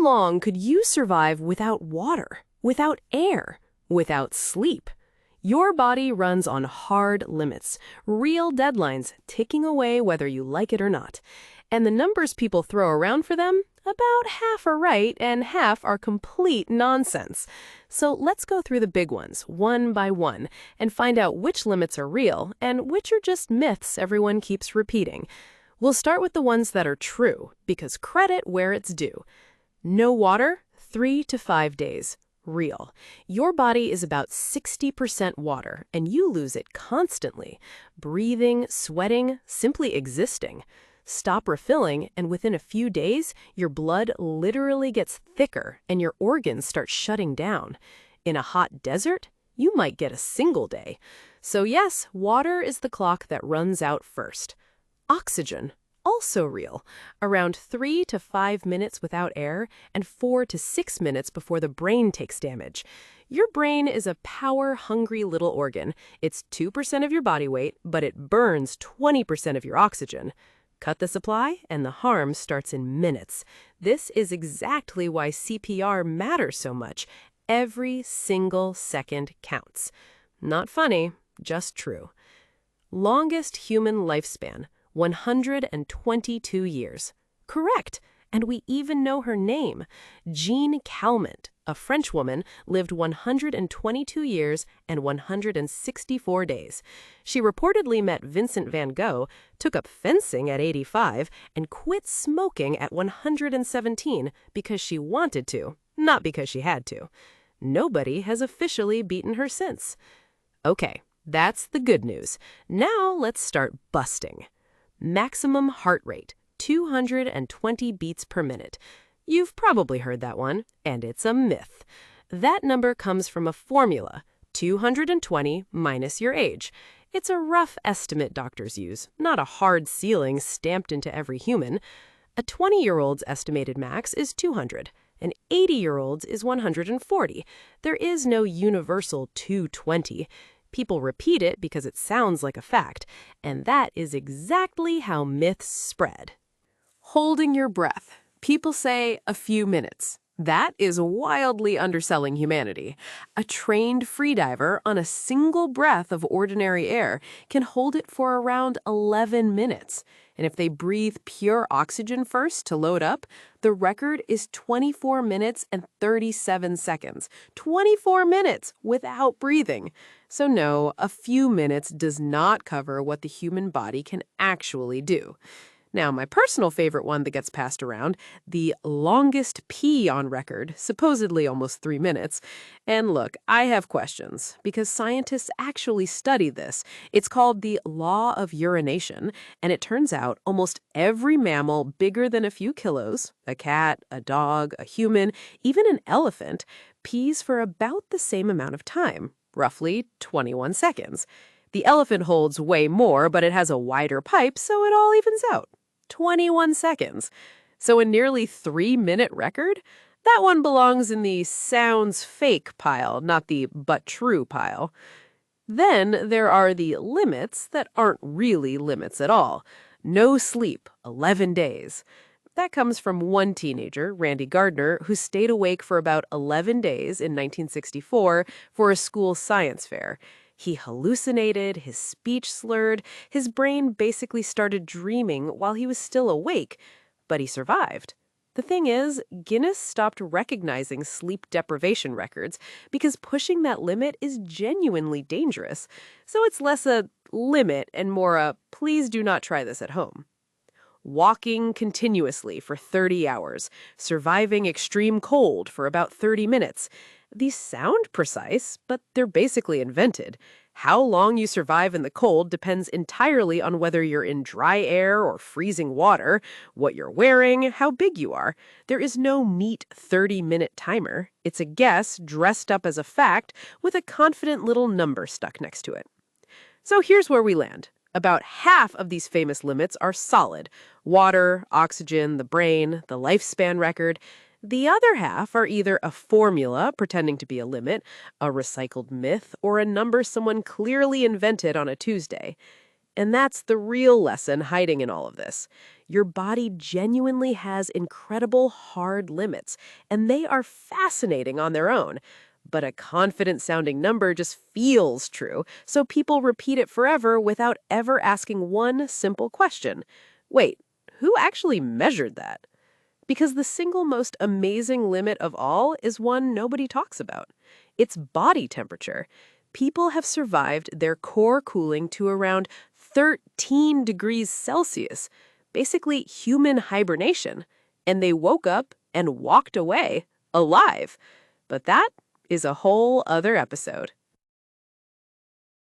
long could you survive without water, without air, without sleep? Your body runs on hard limits, real deadlines ticking away whether you like it or not. And the numbers people throw around for them, about half are right and half are complete nonsense. So let's go through the big ones, one by one, and find out which limits are real and which are just myths everyone keeps repeating. We'll start with the ones that are true, because credit where it's due. No water, 3 to 5 days. Real. Your body is about 60% water, and you lose it constantly. Breathing, sweating, simply existing. Stop refilling, and within a few days, your blood literally gets thicker and your organs start shutting down. In a hot desert, you might get a single day. So yes, water is the clock that runs out first. Oxygen. Also real, around 3 to 5 minutes without air and 4 to 6 minutes before the brain takes damage. Your brain is a power-hungry little organ. It's 2% of your body weight, but it burns 20% of your oxygen. Cut the supply, and the harm starts in minutes. This is exactly why CPR matters so much. Every single second counts. Not funny, just true. Longest human lifespan. 122 years. Correct. And we even know her name. Jeanne Calment, a French woman, lived 122 years and 164 days. She reportedly met Vincent van Gogh, took up fencing at 85, and quit smoking at 117 because she wanted to, not because she had to. Nobody has officially beaten her since. Okay, that's the good news. Now let's start busting. Maximum heart rate, 220 beats per minute. You've probably heard that one, and it's a myth. That number comes from a formula, 220 minus your age. It's a rough estimate doctors use, not a hard ceiling stamped into every human. A 20-year-old's estimated max is 200. An 80-year-old's is 140. There is no universal 220. People repeat it because it sounds like a fact, and that is exactly how myths spread. Holding your breath. People say a few minutes. That is wildly underselling humanity. A trained freediver on a single breath of ordinary air can hold it for around 11 minutes. And if they breathe pure oxygen first to load up, the record is 24 minutes and 37 seconds. 24 minutes without breathing. So no, a few minutes does not cover what the human body can actually do. Now, my personal favorite one that gets passed around, the longest pee on record, supposedly almost 3 minutes. And look, I have questions, because scientists actually study this. It's called the law of urination, and it turns out almost every mammal bigger than a few kilos, a cat, a dog, a human, even an elephant, pees for about the same amount of time, roughly 21 seconds. The elephant holds way more, but it has a wider pipe, so it all evens out. 21 seconds. So a nearly 3-minute record? That one belongs in the sounds fake pile, not the but true pile. Then there are the limits that aren't really limits at all. No sleep, 11 days. That comes from one teenager, Randy Gardner, who stayed awake for about 11 days in 1964 for a school science fair. He hallucinated, his speech slurred, his brain basically started dreaming while he was still awake, but he survived. The thing is, Guinness stopped recognizing sleep deprivation records because pushing that limit is genuinely dangerous. So it's less a limit and more a please do not try this at home. Walking continuously for 30 hours, surviving extreme cold for about 30 minutes. These sound precise, but they're basically invented. How long you survive in the cold depends entirely on whether you're in dry air or freezing water, what you're wearing, how big you are. There is no neat 30-minute timer. It's a guess dressed up as a fact with a confident little number stuck next to it. So here's where we land. About half of these famous limits are solid: water, oxygen, the brain, the lifespan record. The other half are either a formula pretending to be a limit, a recycled myth, or a number someone clearly invented on a Tuesday. And that's the real lesson hiding in all of this. Your body genuinely has incredible hard limits, and they are fascinating on their own. But a confident-sounding number just feels true, so people repeat it forever without ever asking one simple question. Wait, who actually measured that? Because the single most amazing limit of all is one nobody talks about. It's body temperature. People have survived their core cooling to around 13 degrees Celsius, basically human hibernation, and they woke up and walked away alive. But that is a whole other episode.